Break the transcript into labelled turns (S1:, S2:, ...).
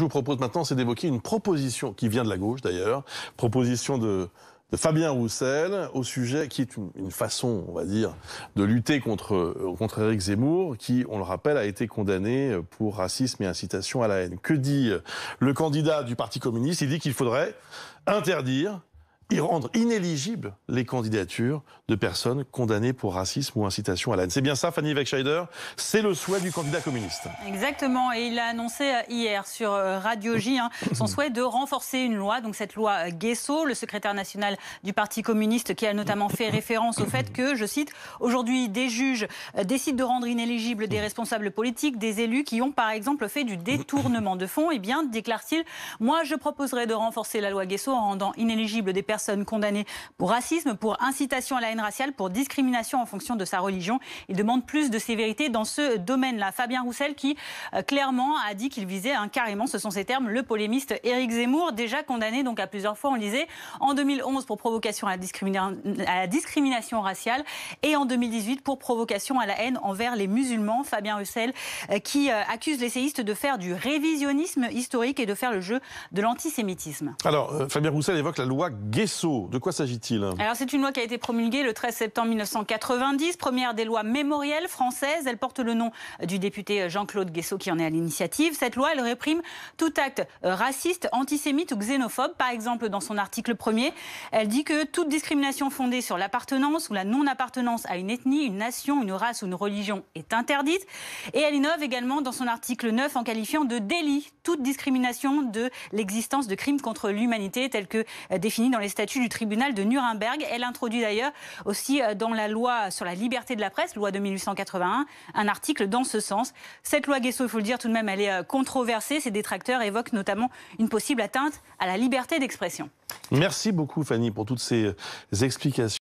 S1: je vous propose maintenant, c'est d'évoquer une proposition qui vient de la gauche d'ailleurs, proposition de Fabien Roussel au sujet qui est une façon, on va dire, de lutter contre Éric Zemmour, qui, on le rappelle, a été condamné pour racisme et incitation à la haine. Que dit le candidat du Parti communiste? Il dit qu'il faudrait interdire et rendre inéligibles les candidatures de personnes condamnées pour racisme ou incitation à la haine. C'est bien ça, Fanny Wegscheider? C'est le souhait du candidat communiste.
S2: Exactement, et il a annoncé hier sur Radio J son souhait de renforcer une loi, donc cette loi Guesso, le secrétaire national du Parti communiste, qui a notamment fait référence au fait que, je cite, aujourd'hui des juges décident de rendre inéligibles des responsables politiques, des élus qui ont par exemple fait du détournement de fonds. Eh bien, déclare-t-il, moi je proposerais de renforcer la loi Guesso en rendant inéligibles des personnes condamnées pour racisme, pour incitation à la haine raciale, pour discrimination en fonction de sa religion. Il demande plus de sévérité dans ce domaine-là. Fabien Roussel qui clairement a dit qu'il visait carrément, ce sont ses termes, le polémiste Éric Zemmour, déjà condamné donc à plusieurs fois, on le disait, en 2011 pour provocation à la discrimination raciale et en 2018 pour provocation à la haine envers les musulmans. Fabien Roussel qui accuse les séistes de faire du révisionnisme historique et de faire le jeu de l'antisémitisme.
S1: Alors, Fabien Roussel évoque la loi Guesso. De quoi s'agit-il?
S2: Alors, c'est une loi qui a été promulguée le 13 septembre 1990, première des lois mémorielles françaises. Elle porte le nom du député Jean-Claude Guesso qui en est à l'initiative. Cette loi, elle réprime tout acte raciste, antisémite ou xénophobe. Par exemple, dans son article 1er, elle dit que toute discrimination fondée sur l'appartenance ou la non-appartenance à une ethnie, une nation, une race ou une religion est interdite. Et elle innove également dans son article 9 en qualifiant de délit toute discrimination de l'existence de crimes contre l'humanité tels que définis dans les statuts du tribunal de Nuremberg. Elle introduit d'ailleurs aussi dans la loi sur la liberté de la presse, loi de 1881, un article dans ce sens. Cette loi Guesso, il faut le dire tout de même, elle est controversée. Ses détracteurs évoquent notamment une possible atteinte à la liberté d'expression.
S1: Merci beaucoup Fanny pour toutes ces explications.